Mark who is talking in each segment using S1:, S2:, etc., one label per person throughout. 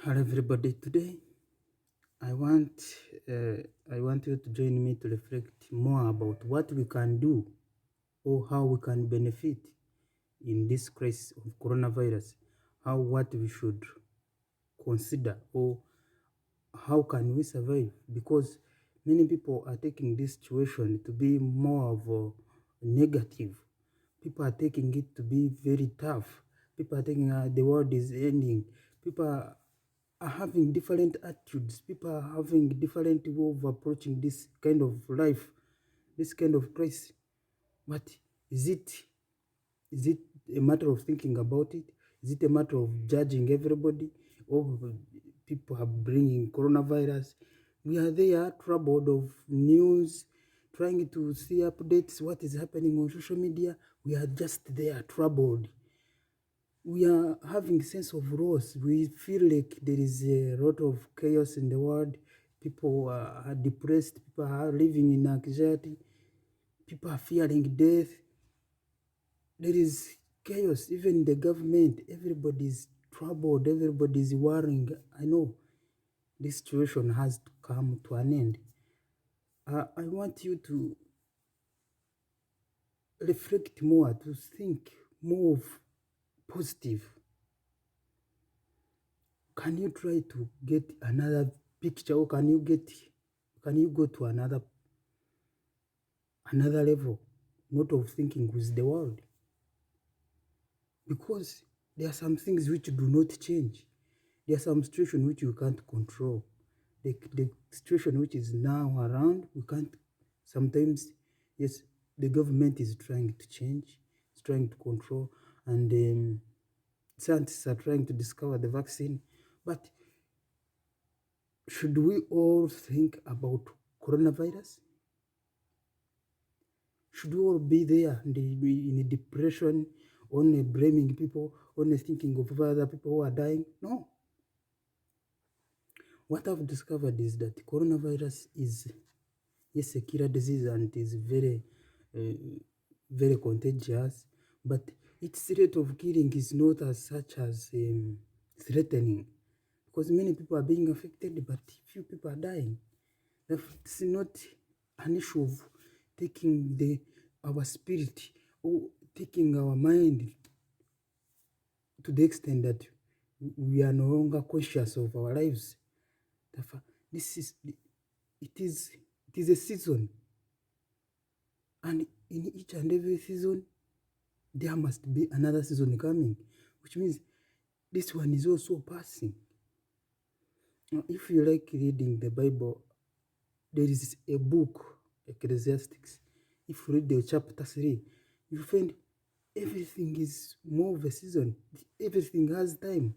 S1: Hello everybody. Today I want uh, I want you to join me to reflect more about what we can do or how we can benefit in this crisis of coronavirus. How what we should consider or how can we survive, because many people are taking this situation to be more of a negative. People are taking it to be very tough. People are taking the world is ending. People are having different attitudes. People are having different way of approaching this kind of life, this kind of crisis. But is it is it a matter of thinking about it? Is it a matter of judging everybody? Or people are bringing coronavirus? We are there troubled of news, trying to see updates, what is happening on social media. We are just there troubled. We are having sense of loss. We feel like there is a lot of chaos in the world. People are depressed. People are living in anxiety. People are fearing death. There is chaos. Even the government, everybody's troubled. Everybody's worrying. I know this situation has to come to an end. I want you to reflect more, to think more of positive. Can you try to get another picture, or can you go to another level, not of thinking with the world? Because there are some things which do not change. There are some situations which you can't control. The situation which is now around, we can't. Sometimes, yes, the government is trying to change, it's trying to control, and scientists are trying to discover the vaccine. But should we all think about coronavirus? Should we all be there in a depression, only blaming people, only thinking of other people who are dying? No. What I've discovered is that coronavirus is, yes, a killer disease, and it is uh, very contagious, but its rate of killing is not as such as threatening, because many people are being affected, but few people are dying. It's not an issue of taking our spirit or taking our mind to the extent that we are no longer conscious of our lives. Therefore, this is it is a season, and in each and every season there must be another season coming, which means this one is also passing. Now, if you like reading the Bible, there is a book, Ecclesiastes. If you read the chapter 3, you find everything is more of a season. Everything has time.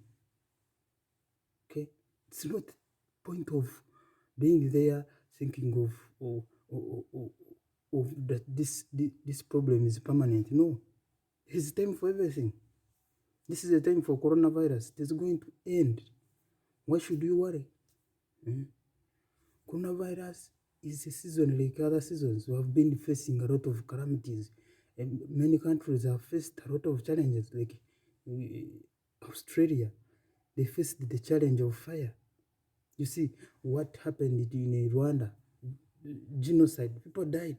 S1: Okay? It's not point of being there thinking of that this problem is permanent. No. There's time for everything. This is a time for coronavirus. It is going to end. Why should you worry? Coronavirus is a season like other seasons. We have been facing a lot of calamities, and many countries have faced a lot of challenges. Like Australia, they faced the challenge of fire. You see what happened in Rwanda, genocide. People died.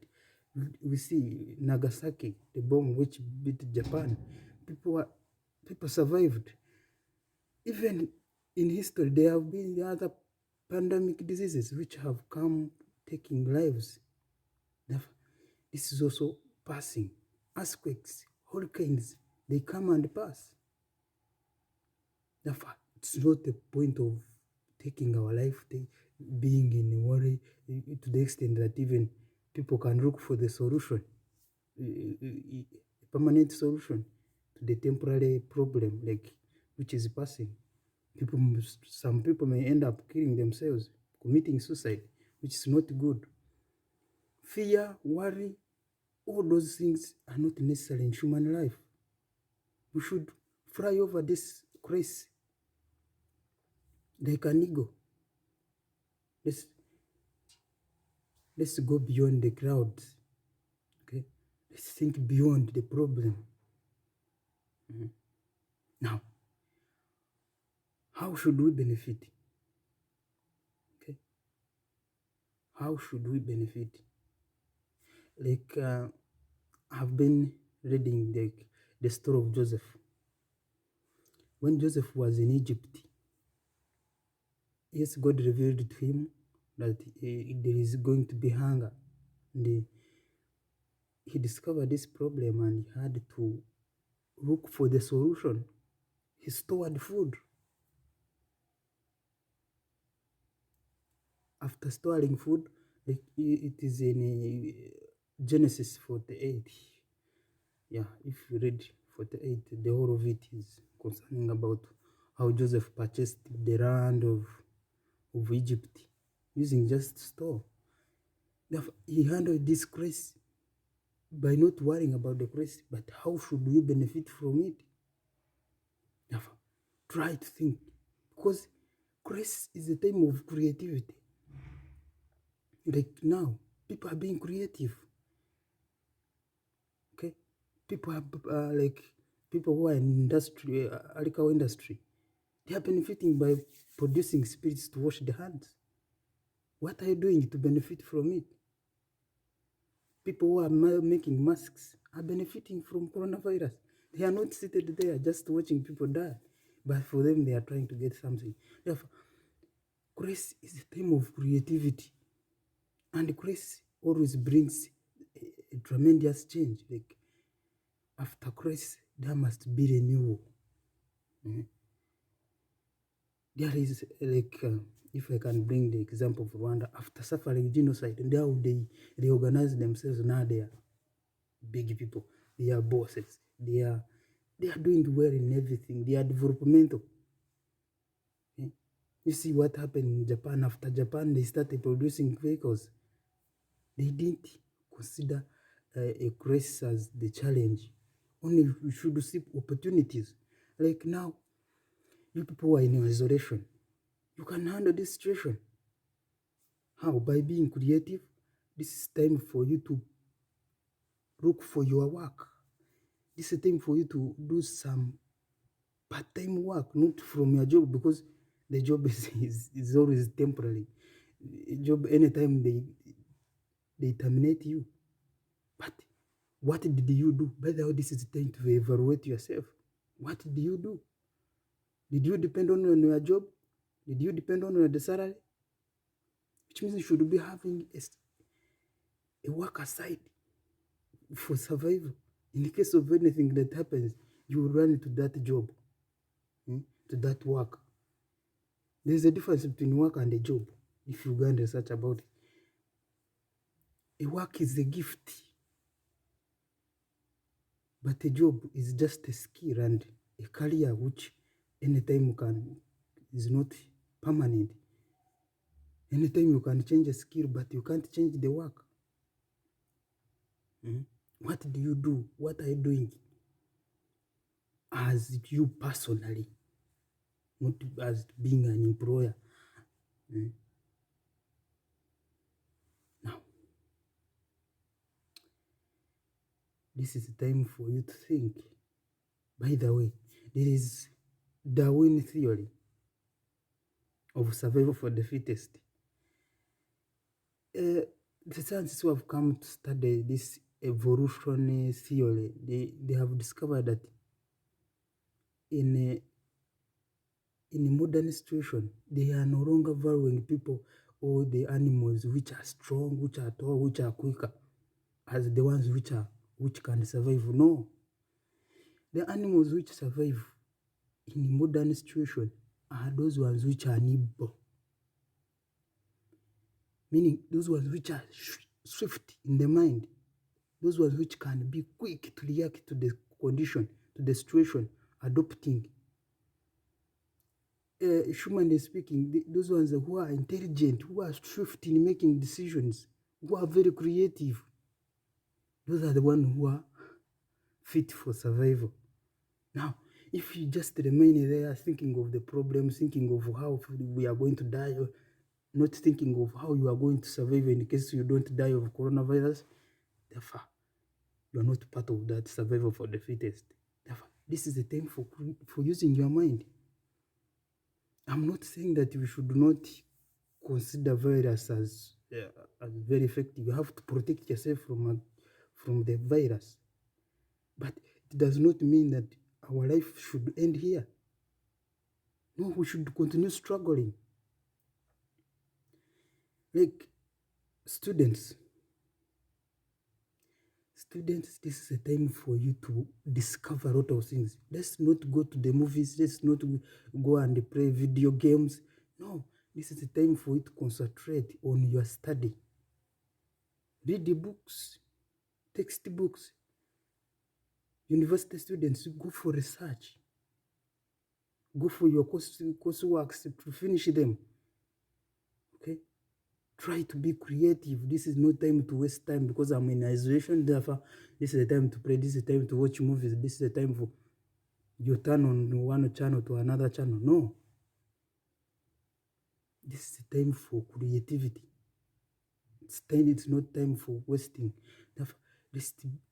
S1: We see Nagasaki, the bomb which beat Japan. People survived. Even in history, there have been other pandemic diseases which have come taking lives. This is also passing. Earthquakes, hurricanes, they come and pass. Therefore, it's not the point of taking our life, being in worry to the extent that even people can look for the solution, a permanent solution to the temporary problem, like which is passing. Some people may end up killing themselves, committing suicide, which is not good. Fear, worry, all those things are not necessary in human life. We should fly over this crisis like an eagle. Let's, let's go beyond the crowds. Okay? Let's think beyond the problem. Now, how should we benefit? Okay, how should we benefit? Like I've been reading the story of Joseph. When Joseph was in Egypt, yes, God revealed to him that there is going to be hunger. And he discovered this problem and he had to look for the solution. He stored food. After storing food, it is in Genesis 48. Yeah, if you read 48, the whole of it is concerning about how Joseph purchased the land of Egypt using just store. He handled this crisis by not worrying about the crisis, but how should we benefit from it? Try to think, because crisis is a time of creativity. Like now, people are being creative. Okay, people are like people who are in industry, agricultural industry, they are benefiting by producing spirits to wash the hands. What are you doing to benefit from it? People who are making masks are benefiting from coronavirus. They are not seated there just watching people die, but for them they are trying to get something. Therefore, grace is a time of creativity, and grace always brings a tremendous change. Like after grace, there must be renewal. Mm-hmm. There is like if I can bring the example of Rwanda, after suffering genocide, and how they reorganize themselves. Now they are big people, they are bosses, they are doing well in everything, they are developmental. Okay? You see what happened in Japan. After Japan they started producing vehicles, they didn't consider a crisis as the challenge. Only we should see opportunities. Like now, you people are in isolation. You can handle this situation. How? By being creative. This is time for you to look for your work. This is a time for you to do some part-time work, not from your job, because the job is always temporary. A job, anytime they terminate you. But what did you do? By the way, this is the time to evaluate yourself. What did you do? Did you depend on your job? Did you depend on the salary? Which means you should be having a work aside for survival. In the case of anything that happens, you will run to that job, to that work. There's a difference between work and a job, if you go and research about it. A work is a gift, but a job is just a skill and a career which anytime is not permanent. Anytime you can change a skill, but you can't change the work. What do you do? What are you doing as you personally, not as being an employer? Now, this is the time for you to think. By the way, there is Darwin Theory of survival for the fittest. The scientists who have come to study this evolutionary theory, they have discovered that in a modern situation, they are no longer valuing people or the animals which are strong, which are tall, which are quicker, as the ones which can survive. No, the animals which survive in a modern situation are those ones which are nimble, meaning those ones which are swift in the mind, those ones which can be quick to react to the condition, to the situation, adopting. Humanly speaking, those ones who are intelligent, who are swift in making decisions, who are very creative, those are the ones who are fit for survival. Now, if you just remain there thinking of the problems, thinking of how we are going to die, not thinking of how you are going to survive in case you don't die of coronavirus, therefore, you are not part of that survival for the fittest. Therefore, this is the time for using your mind. I'm not saying that we should not consider virus as very effective. You have to protect yourself from the virus. But it does not mean that our life should end here. No, we should continue struggling. Like students, this is a time for you to discover a lot of things. Let's not go to the movies. Let's not go and play video games. No, this is a time for you to concentrate on your study. Read the books, textbooks. University students, go for research. Go for your courseworks to finish them. Okay? Try to be creative. This is no time to waste time because I'm in isolation. Therefore, this is the time to play. This is the time to watch movies. This is the time for you turn on one channel to another channel. No. This is the time for creativity. It's not time for wasting. Therefore,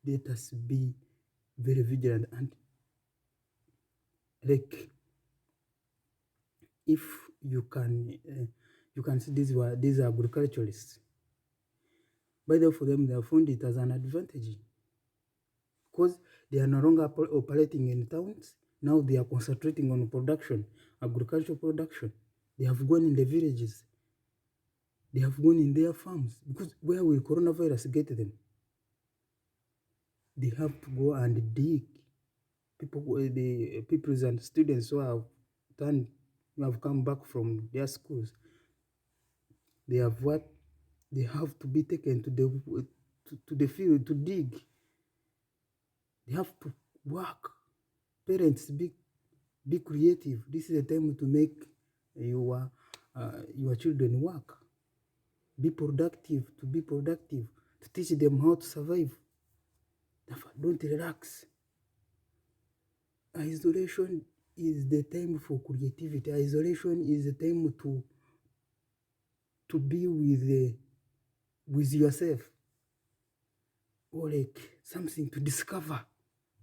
S1: let us be very vigilant. And like, if you can see these are agriculturalists. By the way, for them, they have found it as an advantage because they are no longer operating in towns. Now they are concentrating on production, agricultural production. They have gone in the villages. They have gone in their farms because where will coronavirus get them? They have to go and dig. The people and students who have come back from their schools, they have to be taken to the field to dig. They have to work. Parents, be creative. This is a time to make your children work. Be productive, to teach them how to survive. Don't relax. Isolation is the time for creativity. Isolation is the time to be with yourself, or like something to discover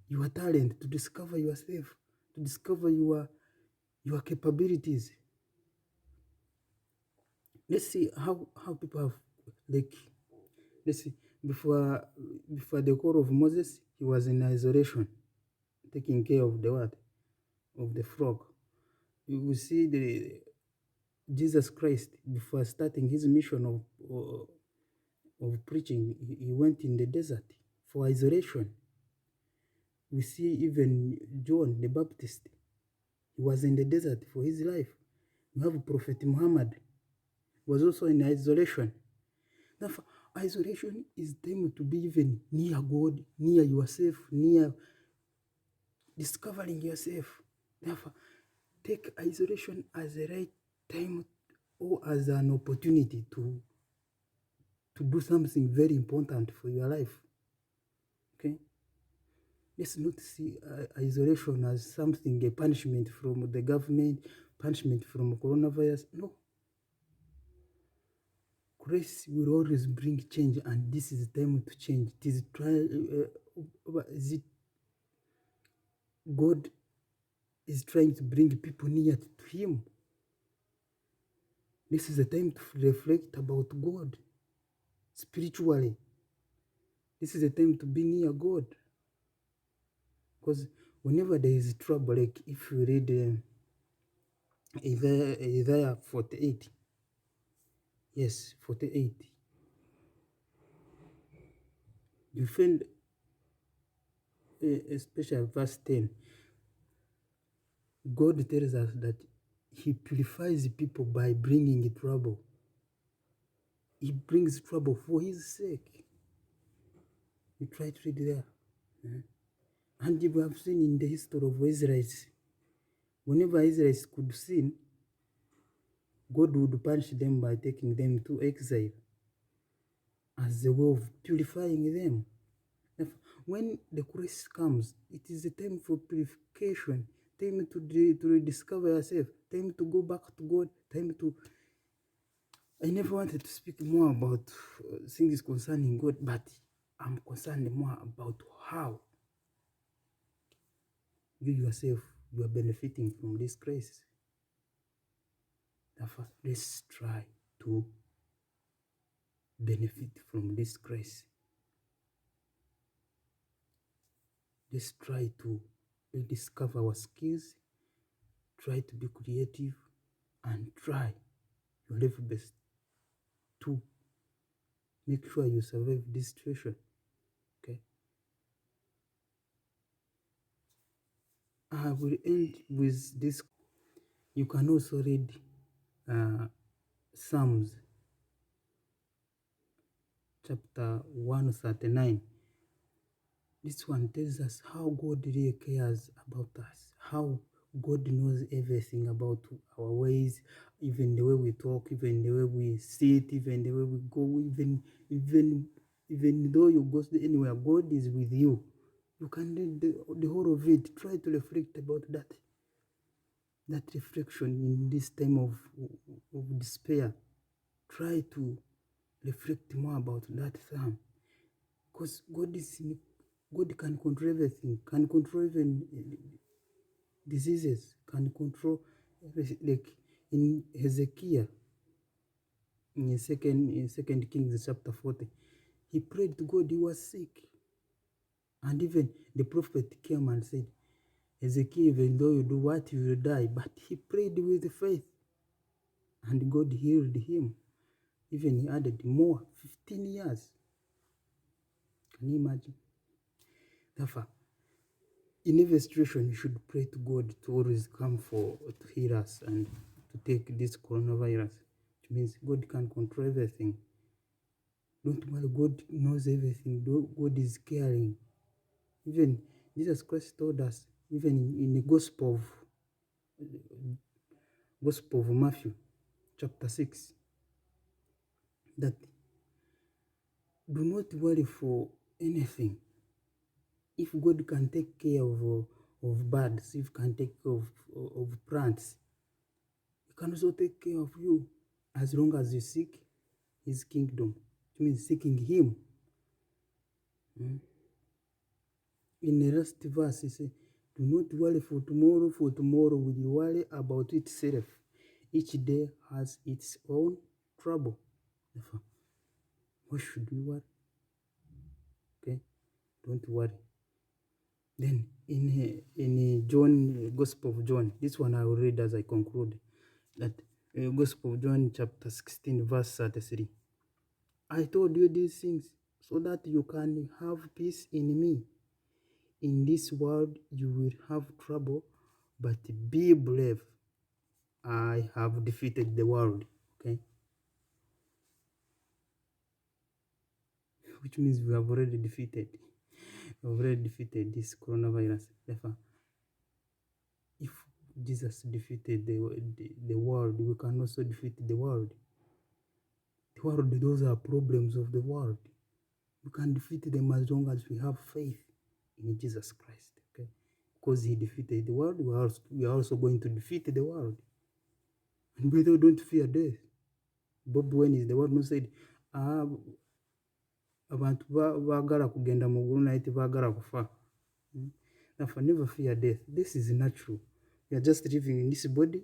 S1: your talent, to discover yourself, to discover your capabilities. Let's see how people have, like, let's see, before the call of Moses, he was in isolation, taking care of the what? Of the frog. You will see Jesus Christ, before starting his mission of preaching, he went in the desert for isolation. We see even John the Baptist, he was in the desert for his life. We have Prophet Muhammad, was also in isolation. Therefore, isolation is time to be even near God, near yourself, near discovering yourself. Therefore, take isolation as the right time or as an opportunity to do something very important for your life. Okay? Let's not see isolation as something, a punishment from the government, punishment from coronavirus. No. Grace will always bring change, and this is the time to change. God is trying to bring people near to Him. This is the time to reflect about God spiritually. This is the time to be near God. Because whenever there is trouble, like if you read Isaiah 48, yes, 48, you find, especially verse 10, God tells us that He purifies people by bringing trouble. He brings trouble for His sake. You try to read there. And you have seen in the history of Israelites, whenever Israelites could sin, God would punish them by taking them to exile as a way of purifying them. When the grace comes, it is a time for purification, time to rediscover yourself, time to go back to God, time to... I never wanted to speak more about things concerning God, but I'm concerned more about how you yourself, you are benefiting from this grace. Therefore, let's try to benefit from this grace. Let's try to rediscover our skills, try to be creative, and try your level best to make sure you survive this situation. Okay. I will end with this. You can also read Psalms chapter 139. This one tells us how God really cares about us, how God knows everything about our ways, even the way we talk, even the way we sit, even the way we go, even though you go anywhere, God is with you. You can read the whole of it. Try to reflect about that reflection in this time of despair. Try to reflect more about that psalm, because God can control everything, can control even diseases, can control everything. Like in Hezekiah, in Second Kings chapter 40, he prayed to God. He was sick, and even the prophet came and said, Hezekiah, even though you do what, you will die. But he prayed with faith, and God healed him. Even he added more, 15 years. Can you imagine? Therefore, in every situation, you should pray to God to always come to heal us and to take this coronavirus. Which means God can control everything. Don't worry, God knows everything. God is caring. Even Jesus Christ told us, even in the Gospel of Matthew, chapter 6, that do not worry for anything. If God can take care of birds, if can take care of plants, He can also take care of you, as long as you seek His kingdom. It means seeking Him. In the last verse, He says, do not worry for tomorrow will worry about itself. Each day has its own trouble. Therefore, why should we worry? Okay, don't worry. Then in John, Gospel of John, this one I will read as I conclude. That Gospel of John chapter 16 verse 33. I told you these things so that you can have peace in me. In this world you will have trouble, but be brave. I have defeated the world. Okay? Which means we have already defeated. We have already defeated this coronavirus. Therefore, if Jesus defeated the world, we can also defeat the world. The world, those are problems of the world. We can defeat them as long as we have faith in Jesus Christ. Okay? Because He defeated the world, we are also going to defeat the world. And brother, don't fear death. Bob Wayne is the one who said, abantu bagala kugenda mu ggulu naye tebagala kufa. Therefore, never fear death. This is natural. We are just living in this body,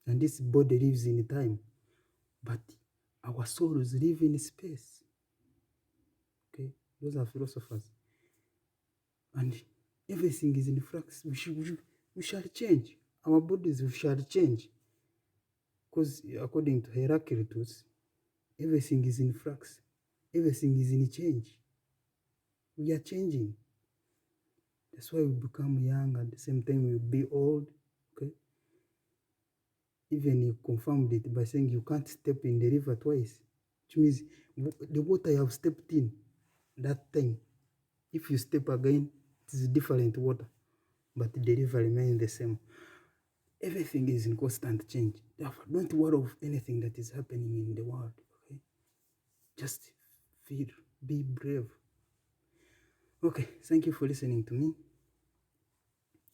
S1: and this body lives in time. But our souls live in space. Okay? Those are philosophers. And everything is in flux. We shall change. Our bodies shall change. Because according to Heraclitus, everything is in flux. Everything is in change. We are changing. That's why we become young, at the same time we will be old. Okay? Even he confirmed it by saying you can't step in the river twice. Which means the water you have stepped in that time, if you step again, it is different water, but the river remains the same. Everything is in constant change. Therefore, don't worry of anything that is happening in the world. Okay? Just feel, be brave. Okay, thank you for listening to me,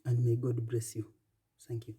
S1: and may God bless you. Thank you.